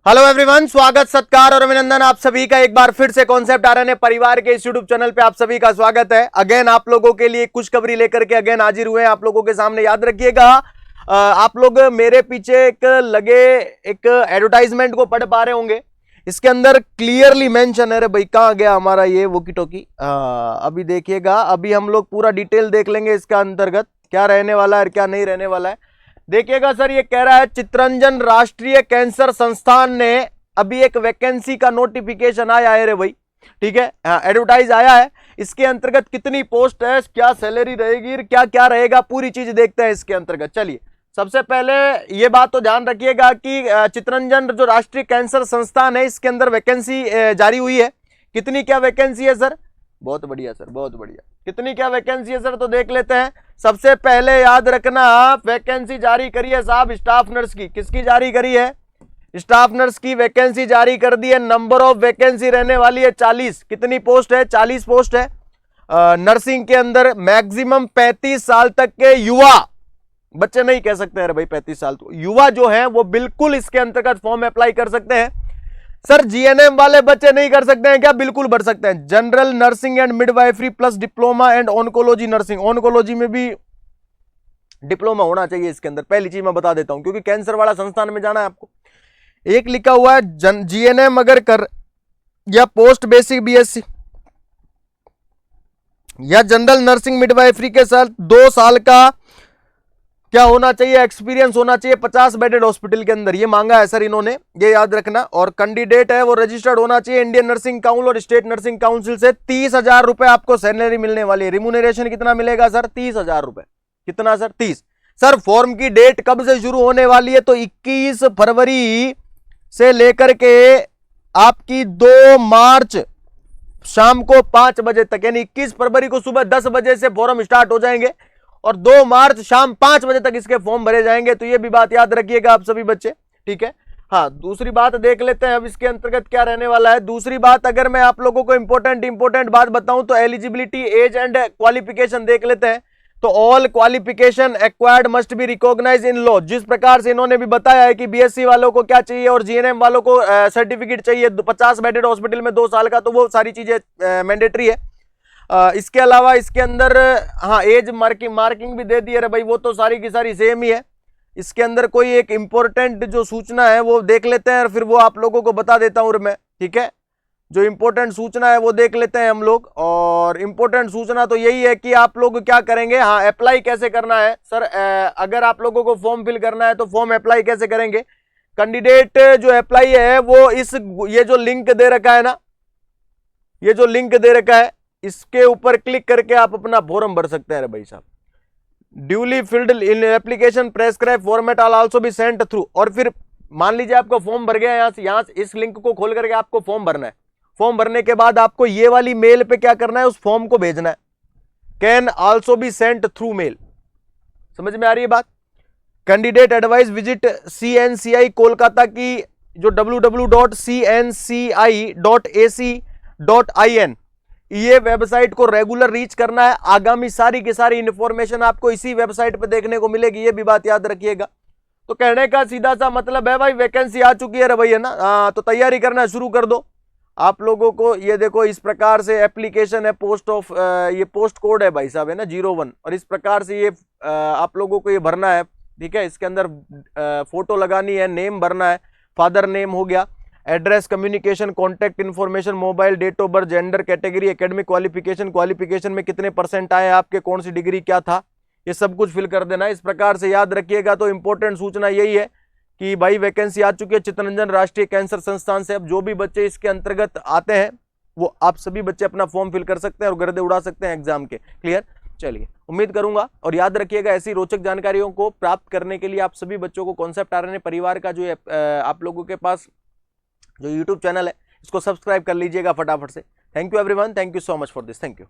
Hello everyone, स्वागत सत्कार और अभिनंदन आप सभी का एक बार फिर से कॉन्सेप्ट आरएनए परिवार के इस यूट्यूब चैनल पे आप सभी का स्वागत है। अगेन आप लोगों के लिए खुशखबरी लेकर के अगेन हाजिर हुए हैं आप लोगों के सामने। याद रखिएगा, आप लोग मेरे पीछे एक लगे एक एडवर्टाइजमेंट को पढ़ पा रहे होंगे। इसके अंदर क्लियरली मेंशन है। भाई कहाँ गया हमारा ये वोकी टोकी? अभी देखिएगा, अभी हम लोग पूरा डिटेल देख लेंगे इसका अंतर्गत क्या रहने वाला है और क्या नहीं रहने वाला है। देखिएगा सर, ये कह रहा है चित्तरंजन राष्ट्रीय कैंसर संस्थान ने अभी एक वैकेंसी का नोटिफिकेशन आया है रे भाई, ठीक है, एडवर्टाइज आया है। इसके अंतर्गत कितनी पोस्ट है, क्या सैलरी रहेगी, क्या क्या रहेगा, पूरी चीज देखते हैं इसके अंतर्गत। चलिए, सबसे पहले ये बात तो ध्यान रखिएगा कि चित्तरंजन जो राष्ट्रीय कैंसर संस्थान है इसके अंदर वैकेंसी जारी हुई है। कितनी क्या वैकेंसी है सर? बहुत बढ़िया सर, बहुत बढ़िया। कितनी क्या वैकेंसी है सर, तो देख लेते हैं। सबसे पहले याद रखना, वैकेंसी जारी करी है साहब स्टाफ नर्स की। किसकी जारी करी है? स्टाफ नर्स की वैकेंसी जारी कर दी है। नंबर ऑफ वैकेंसी रहने वाली है 40। कितनी पोस्ट है? 40 पोस्ट है। नर्सिंग के अंदर मैक्सिमम 35 साल तक के युवा, बच्चे नहीं कह सकते हैं भाई, 35 साल तो युवा जो है वो बिल्कुल इसके अंतर्गत फॉर्म अप्लाई कर सकते हैं। सर जीएनएम वाले बच्चे नहीं कर सकते हैं क्या? बिल्कुल भर सकते हैं। General nursing and midwifery plus diploma and oncology nursing. Oncology में भी डिप्लोमा होना चाहिए इसके अंदर, पहली चीज मैं बता देता हूं, क्योंकि कैंसर वाला संस्थान में जाना है आपको। एक लिखा हुआ है जीएनएम अगर कर या पोस्ट बेसिक बीएससी या जनरल नर्सिंग मिडवाइफरी के साथ 2 साल का क्या होना चाहिए? एक्सपीरियंस होना चाहिए 50 बेडेड हॉस्पिटल के अंदर। ये मांगा है सर इन्होंने, ये याद रखना। और कैंडिडेट है वो रजिस्टर्ड होना चाहिए इंडियन नर्सिंग काउंसिल और स्टेट नर्सिंग काउंसिल से। 30,000 रुपए आपको सैलरी मिलने वाली है। रिम्यूनरेशन कितना मिलेगा सर? 30,000 रुपए। कितना सर? 30। सर फॉर्म की डेट कब से शुरू होने वाली है? तो 21 फरवरी से लेकर के आपकी 2 मार्च शाम को 5 बजे तक, यानी 21 फरवरी को सुबह 10 बजे से फॉर्म स्टार्ट हो जाएंगे और 2 मार्च शाम 5 बजे तक इसके फॉर्म भरे जाएंगे। तो ये भी बात याद रखिएगा आप सभी बच्चे, ठीक है। हाँ, दूसरी बात देख लेते हैं अब इसके अंतर्गत क्या रहने वाला है। दूसरी बात, अगर मैं आप लोगों को इंपॉर्टेंट बात बताऊं तो एलिजिबिलिटी, एज एंड क्वालिफिकेशन देख लेते हैं। तो all qualification acquired must be recognise in law. जिस प्रकार से इन्होंने भी बताया है कि बीएससी वालों को क्या चाहिए और जीएनएम वालों को सर्टिफिकेट चाहिए 50 बेडेड हॉस्पिटल में 2 साल का, तो वो सारी चीजें मैंडेटरी है। इसके अलावा इसके अंदर हाँ एज मार्किंग भी दे दी है भाई, वो तो सारी की सारी सेम ही है। इसके अंदर कोई एक इंपॉर्टेंट जो सूचना है वो देख लेते हैं और फिर वो आप लोगों को बता देता हूं मैं, ठीक है। जो इंपॉर्टेंट सूचना है वो देख लेते हैं हम लोग। और इंपॉर्टेंट सूचना तो यही है कि आप लोग क्या करेंगे, हाँ अप्लाई कैसे करना है सर। अगर आप लोगों को फॉर्म फिल करना है तो फॉर्म अप्लाई कैसे करेंगे? कैंडिडेट जो अप्लाई है वो ये जो लिंक दे रखा है ना, ये जो लिंक दे रखा है इसके ऊपर क्लिक करके आप अपना फॉर्म भर सकते हैं भाई साहब। Duly filled in application prescribe format all also be sent through. और फिर मान लीजिए आपको फॉर्म भर गया, यहां से इस लिंक को खोल करके आपको फॉर्म भरना है। फॉर्म भरने के बाद आपको ये वाली मेल पे क्या करना है, उस फॉर्म को भेजना है। Can also be sent through mail. समझ में आ रही है बात? Candidate advise visit CNCI Kolkata की जो www.cnci.ac.in ये वेबसाइट को रेगुलर रीच करना है। आगामी सारी की सारी इंफॉर्मेशन आपको इसी वेबसाइट पे देखने को मिलेगी, ये भी बात याद रखिएगा। तो कहने का सीधा सा मतलब है भाई, वैकेंसी आ चुकी है भाई, है ना। तो तैयारी करना शुरू कर दो आप लोगों को। ये देखो इस प्रकार से एप्लीकेशन है, ये पोस्ट कोड है भाई साहब, है ना 01। और इस प्रकार से ये आप लोगों को ये भरना है, ठीक है। इसके अंदर फोटो लगानी है, नेम भरना है, फादर नेम हो गया, address, communication, contact information, mobile, date of birth, gender, category, academic qualification में कितने % आए आपके, कौन सी डिग्री क्या था, ये सब कुछ फिल कर देना। इस प्रकार से याद रखिएगा। तो इंपॉर्टेंट सूचना यही है कि भाई वैकेंसी आ चुकी है चित्तरंजन राष्ट्रीय कैंसर संस्थान से। अब जो भी बच्चे इसके अंतर्गत आते हैं वो आप सभी बच्चे अपना फॉर्म फिल कर सकते हैं और गर्दे उड़ा सकते हैं एग्जाम के। क्लियर? चलिए, उम्मीद करूंगा। और याद रखिएगा, ऐसी रोचक जानकारियों को प्राप्त करने के लिए आप सभी बच्चों को कॉन्सेप्ट आरएनए परिवार का जो आप लोगों के पास जो यूट्यूब चैनल है इसको सब्सक्राइब कर लीजिएगा फटाफट से। Thank you everyone, thank you so much for this, thank you.